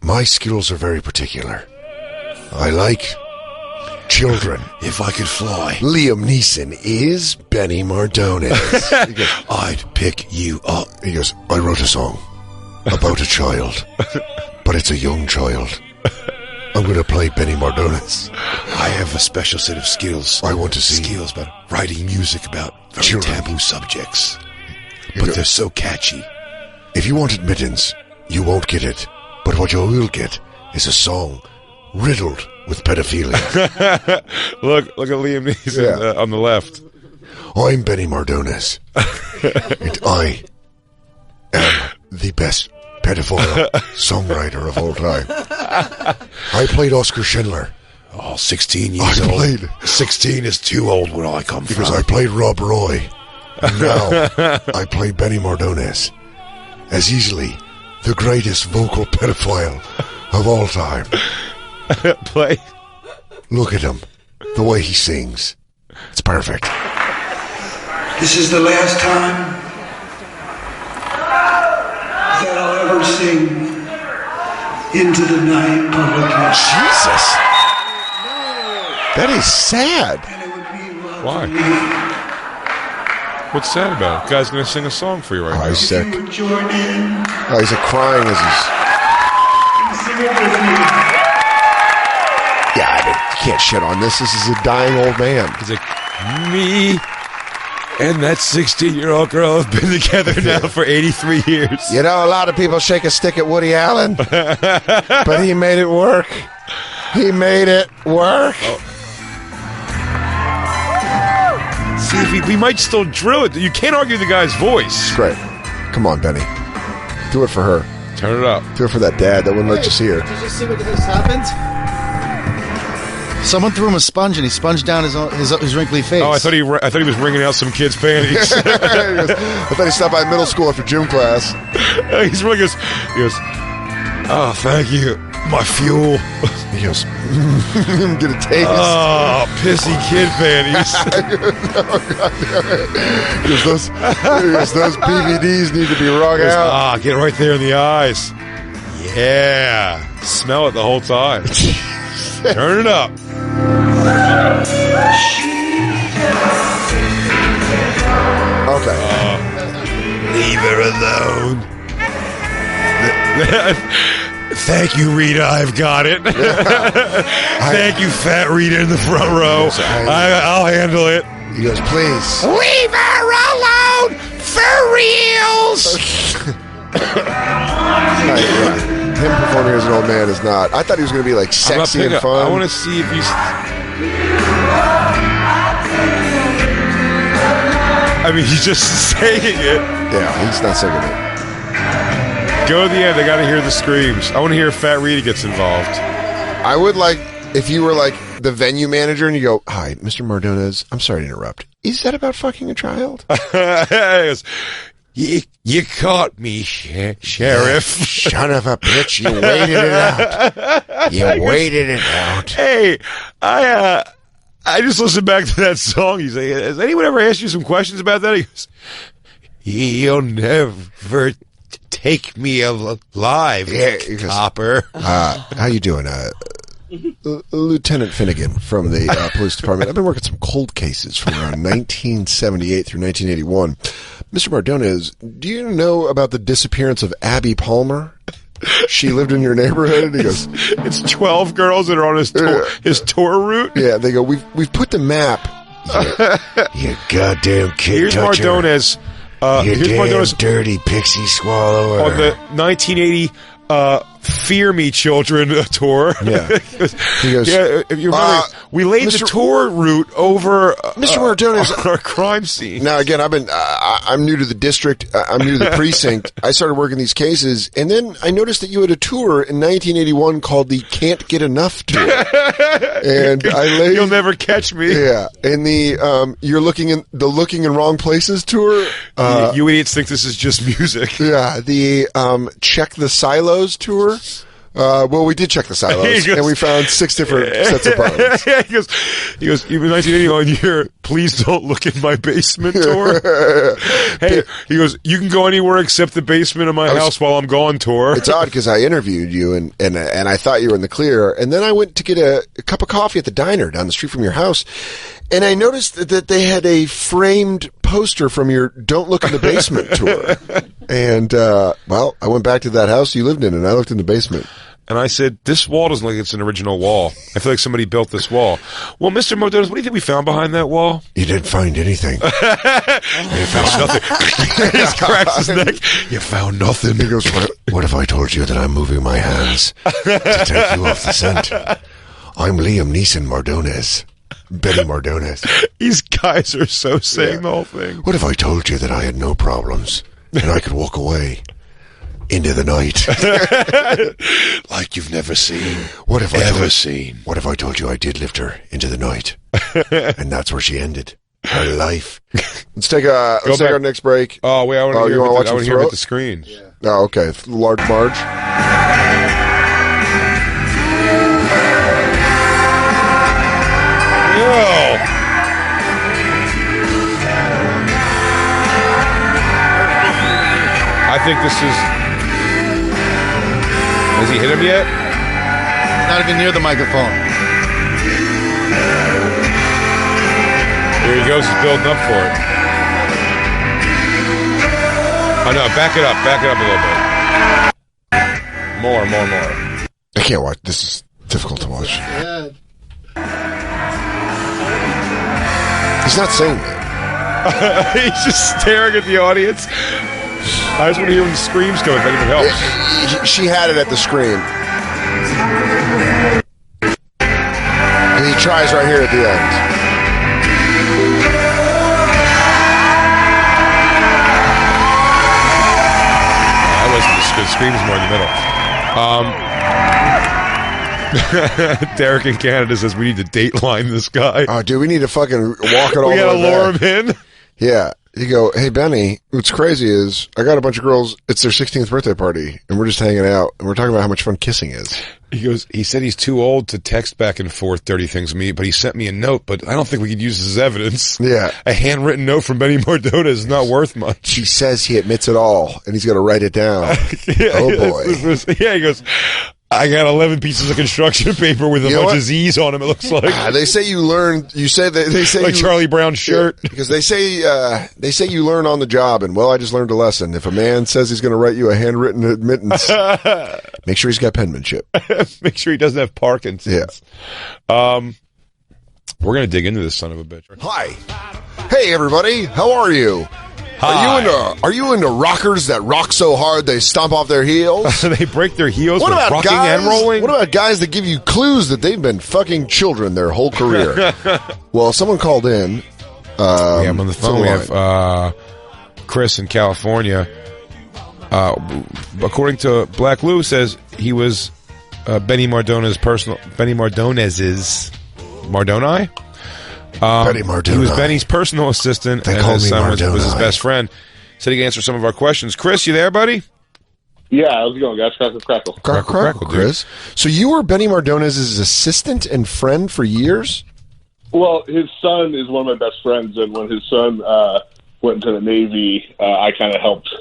My skills are very particular. I like children. If I could fly, Liam Neeson is Benny Mardones. He goes, I'd pick you up. He goes, I wrote a song about a child, but it's a young child. I'm going to play Benny Mardones. I have a special set of skills. I want to see skills about writing music about very taboo subjects, but they're so catchy. If you want admittance, you won't get it. But what you will get is a song riddled with pedophilia. look at Liam Neeson on the left. I'm Benny Mardones, and I am the best pedophile songwriter of all time. I played Oscar Schindler. Oh, 16 years old. 16 is too old where I come from. Because I played Rob Roy. And now I play Benny Mardones as easily the greatest vocal pedophile of all time. Play. Look at him. The way he sings. It's perfect. This is the last time that I'll ever sing Into the Night publicly. Jesus. That is sad. Why? What's sad about it? The guy's going to sing a song for you right now. He's sick. Oh, he's crying as he's... Sing it with me. Yeah, I mean, you can't shit on this. This is a dying old man. He's like, me and that 16-year-old girl have been together now for 83 years. You know, a lot of people shake a stick at Woody Allen, but he made it work. He made it work. Oh. See, if we might still drill it. You can't argue the guy's voice. It's great. Come on, Benny. Do it for her. Turn it up. Do it for that dad that wouldn't let you see her. Did you just see what just happened? Someone threw him a sponge and he sponged down his wrinkly face. Oh, I thought he was wringing out some kid's panties. I thought he stopped by middle school after gym class. He goes, oh, thank you, my fuel. He goes, get a taste. Oh, pissy kid panties. Those PVDs need to be wrung out. Ah, get right there in the eyes. Yeah, smell it the whole time. Turn it up. Okay. Leave her alone. Thank you, Rita. I've got it. Thank you, fat Rita in the front row. I'll handle it. He goes, please. Leave her alone for reals. Him performing as an old man is not. I thought he was going to be like sexy and fun. I want to see if he's. I mean, he's just saying it. Yeah, he's not singing it. Go to the end. They got to hear the screams. I want to hear if Fat Rita gets involved. I would like if you were like the venue manager and you go, "Hi, Mr. Mardones. I'm sorry to interrupt. Is that about fucking a child?" You caught me, Sheriff. Son of a bitch! You waited it out. You waited it out. Hey, I just listened back to that song. He's like, has anyone ever asked you some questions about that? He goes, you'll never take me alive, copper. How you doing? Lieutenant Finnegan from the police department. I've been working some cold cases from around 1978 through 1981. Mr. Mardones, do you know about the disappearance of Abby Palmer? She lived in your neighborhood. And he goes, it's 12 girls that are on his tour route. Yeah, they go, we've put the map. You goddamn kid Here's toucher. Mardones. You damn dirty pixie swallower. On the 1980 Fear Me Children tour. Yeah. He goes, yeah, if you remember, we laid the tour route over Mr. Mardones, our crime scene. Now, again, I'm new to the district. I'm new to the precinct. I started working these cases, and then I noticed that you had a tour in 1981 called the Can't Get Enough Tour. And You'll never catch me. Yeah. And the You're Looking in Wrong Places tour. You idiots think this is just music. Yeah. The Check the Silos tour. Well, we did check the silos, and we found 6 different sets of bones. He goes, even 1981 year, please don't look in my basement tour. Hey, he goes, you can go anywhere except the basement of my house while I'm gone tour. It's odd because I interviewed you, and I thought you were in the clear, and then I went to get a cup of coffee at the diner down the street from your house, and I noticed that they had a framed poster from your Don't Look in the Basement tour. And, well, I went back to that house you lived in, and I looked in the basement. And I said, this wall doesn't look like it's an original wall. I feel like somebody built this wall. Well, Mr. Mardones, what do you think we found behind that wall? You didn't find anything. You found nothing. He just cracks his neck. You found nothing. He goes, what if I told you that I'm moving my hands to take you off the scent? I'm Liam Neeson Mardones. Benny Mardones. These guys are so saying the whole thing. What if I told you that I had no problems and I could walk away into the night like you've never seen? What if seen? What if I told you I did lift her into the night and that's where she ended her life? Let's take our next break. Oh wait, I want to hear about the screens. Yeah. Oh, okay. Large Marge. I think this is... Has he hit him yet? Not even near the microphone. Here he goes. He's building up for it. Oh, no. Back it up a little bit. More. I can't watch. This is difficult to watch. Yeah. He's not saying that. He's just staring at the audience. I just want to hear when the screams go, if anything helps. She had it at the scream. And he tries right here at the end. That wasn't as good. Screams more in the middle. Derek in Canada says we need to dateline this guy. Oh, dude, we need to fucking walk it all the way We gotta lure back. him in. Yeah. You go, hey, Benny, what's crazy is I got a bunch of girls. It's their 16th birthday party, and we're just hanging out, and we're talking about how much fun kissing is. He said he's too old to text back and forth dirty things with me, but he sent me a note, but I don't think we could use this as evidence. Yeah. A handwritten note from Benny Mardones is not worth much. He says he admits it all, and he's got to write it down. Oh, boy. Yeah, he goes, I got 11 pieces of construction paper with a bunch of Z's on them, it looks like. They say you learn, they say like Charlie Brown's shirt. Yeah, because they say you learn on the job, and well, I just learned a lesson. If a man says he's going to write you a handwritten admittance, make sure he's got penmanship. Make sure he doesn't have Parkinson's. Yeah. We're going to dig into this son of a bitch. Hi. Hey, everybody. How are you? Hi. Are you into rockers that rock so hard they stomp off their heels? They break their heels What with about rocking guys, and rolling? What about guys that give you clues that they've been fucking children their whole career? Well, someone called in. We have on the phone. We have Chris in California. According to Black Lou, says he was Benny Mardones's Benny Mardones. Benny Mardones. He was Benny's personal assistant, and his son was his best friend. Said he could answer some of our questions. Chris, you there, buddy? Yeah, how's it going, guys? Crackle. Crackle, Chris. So you were Benny Mardones' assistant and friend for years? Well, his son is one of my best friends, and when his son went into the Navy, I kind of helped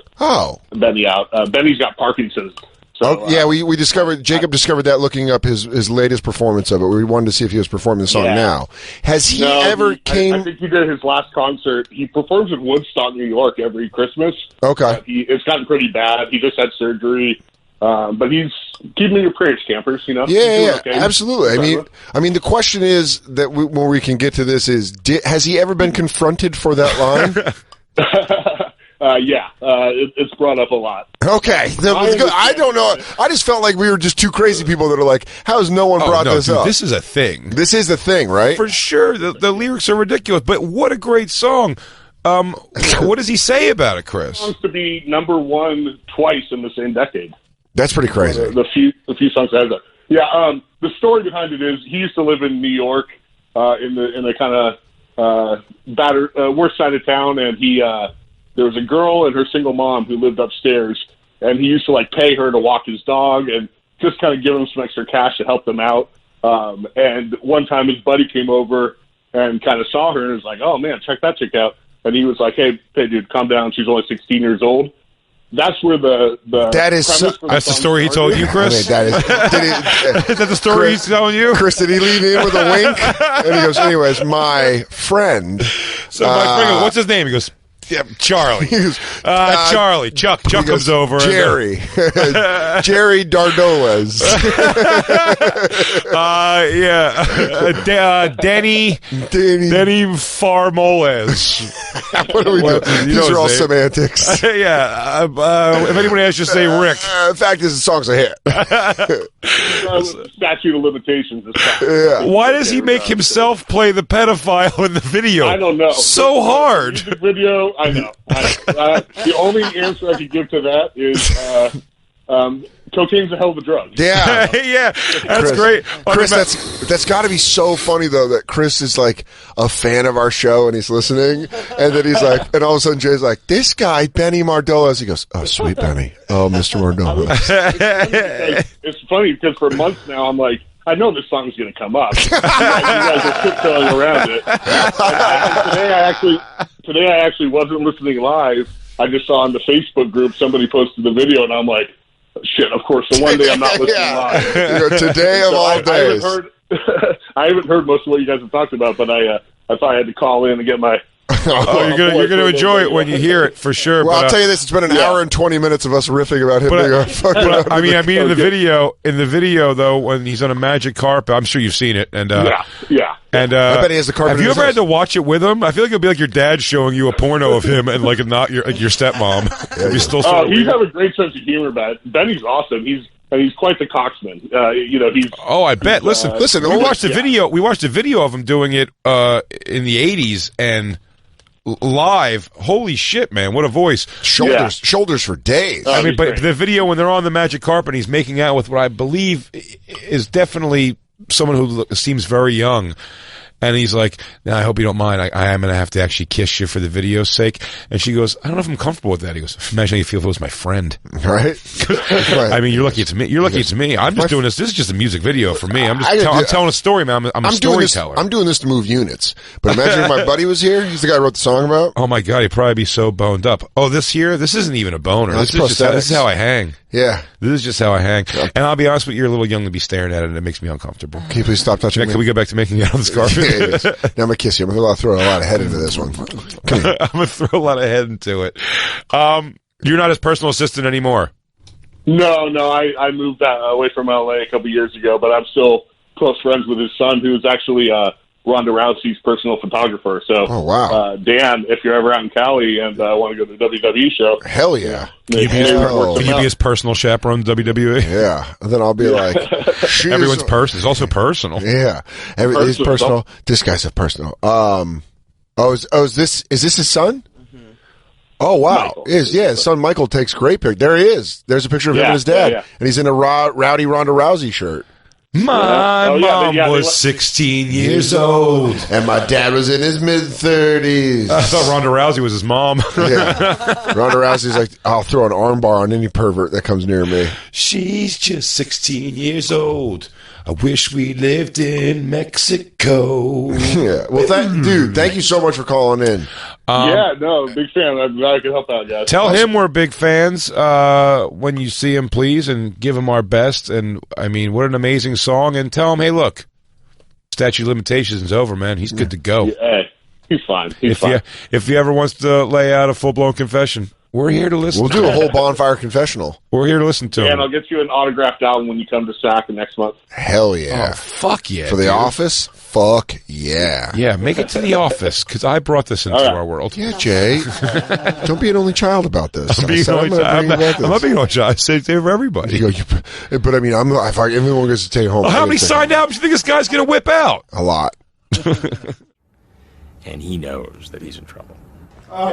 Benny out. Benny's got Parkinson's. So, yeah, we discovered, Jacob discovered that looking up his latest performance of it. We wanted to see if he was performing the song now. Has he ever came... I think he did his last concert. He performs in Woodstock, New York every Christmas. Okay. It's gotten pretty bad. He just had surgery. But he's keeping your prayers, campers, you know? Yeah, okay. Absolutely. I mean, the question is that where we can get to this is, has he ever been confronted for that line? It's brought up a lot. Okay, that was good. I don't know. I just felt like we were just two crazy people that are like, how has no one brought this up? This is a thing. This is a thing, right? For sure. The lyrics are ridiculous, but what a great song. What does he say about it, Chris? Songs to be number one twice in the same decade. That's pretty crazy. The few songs that have that. Yeah. The story behind it is he used to live in New York, in the kind of worst side of town, and there was a girl and her single mom who lived upstairs, and he used to like pay her to walk his dog and just kind of give him some extra cash to help them out. And one time his buddy came over and kind of saw her and was like, "Oh man, check that chick out." And he was like, "Hey dude, calm down. She's only 16 years old." That's where the that's the story he told you, Chris. I mean, is that the story he's telling you? Chris, did he lean in with a wink? And he goes, "Anyways, my friend." So my friend, what's his name? He goes, yeah, Charlie. Charlie. Chuck comes over. Jerry. Jerry Dardolas. Danny Farmoles. What are we doing? These are all semantics. If anyone asks, just say Rick. The fact is, the song's a hit. Statute of limitations. Why does he make himself play the pedophile in the video? I don't know. So hard. The video, I know. The only answer I could give to that is cocaine's a hell of a drug. Yeah. That's Chris, great. Chris, that's got to be so funny, though, that Chris is like a fan of our show and he's listening. And then he's like, and all of a sudden Jay's like, this guy, Benny Mardones. He goes, "Oh, sweet Benny. Oh, Mr. Mardones." It's funny because for months now I'm like, I know this song's going to come up. You guys are tiptoeing around it. And today I actually wasn't listening live. I just saw on the Facebook group somebody posted the video, and I'm like, shit, of course. So one day I'm not listening live. Today of all days. I haven't heard most of what you guys have talked about, but I thought I had to call in and get my... you're gonna enjoy it when you hear it for sure. Well, I'll tell you this: it's been an hour and 20 minutes of us riffing about him being a fucking. I mean, in the video though, when he's on a magic carpet, I'm sure you've seen it, and yeah. And I bet he has the carpet. Have you ever had to watch it with him? I feel like it'd be like your dad showing you a porno of him and like not your stepmom. Yeah, still he's have a great sense of humor about it. Benny's awesome. He's quite the coxman. He's. Oh, I bet. Listen. We watched the video. We watched a video of him doing it in the '80s and. Live, holy shit, man! What a voice, shoulders for days. I mean, but the video when they're on the magic carpet, he's making out with what I believe is definitely someone who seems very young. And he's like, "Now, I hope you don't mind. I am going to have to actually kiss you for the video's sake." And she goes, "I don't know if I'm comfortable with that." He goes, "Imagine how you feel if it was my friend." Right? I mean, you're lucky it's me. You're lucky it's me. I'm just doing this. This is just a music video for me. I'm telling a story, man. I'm a storyteller. I'm doing this to move units. But imagine if my buddy was here. He's the guy who wrote the song about. Oh, my God. He'd probably be so boned up. Oh, this isn't even a boner. This is how I hang. Yeah. This is just how I hang. And I'll be honest with you, you're a little young to be staring at it, and it makes me uncomfortable. Can you please stop touching me? Can we go back to making out on this carpet? Now I'm going to kiss you. I'm going to throw a lot of head into this one. I'm going to throw a lot of head into it. You're not his personal assistant anymore. No. I moved away from LA a couple years ago, but I'm still close friends with his son, who's actually Ronda Rousey's personal photographer. So, oh, wow. Dan, if you're ever out in Cali and want to go to the WWE show, hell yeah. Can you be his personal chaperone to WWE? Yeah. And then I'll be like, everyone's person is also personal. Yeah. He's personal. This guy's a personal. Is this his son? Mm-hmm. Oh, wow. His son Michael takes great pictures. There he is. There's a picture of him and his dad. Yeah. And he's in a rowdy Ronda Rousey shirt. My mom was 16 years old. And my dad was in his mid-30s. I thought Ronda Rousey was his mom. Yeah. Ronda Rousey's like, I'll throw an armbar on any pervert that comes near me. She's just 16 years old. I wish we lived in Mexico. Yeah. Well, dude, thank you so much for calling in. Big fan. I'm glad I could help out, guys. Tell him we're big fans when you see him, please, and give him our best. And, I mean, what an amazing song. And tell him, hey, look, statute of limitations is over, man. He's good to go. Yeah, he's fine. He's fine. If he ever wants to lay out a full-blown confession. We're here to listen. We'll do a whole Bonfire confessional. We're here to listen to Yeah, him. and I'll get you an autographed album when you come to Sac next month. Hell yeah. Oh, fuck yeah. For The dude. Office? Fuck yeah. Yeah, make it to The Office, because I brought this into our world. Yeah, Jay. Don't be an only child about this. I'm being only child. I'm not being only child. I say it for everybody. But I mean, if everyone gets to take it home. Well, how many signed albums do you think this guy's going to whip out? A lot. And he knows that he's in trouble. Oh,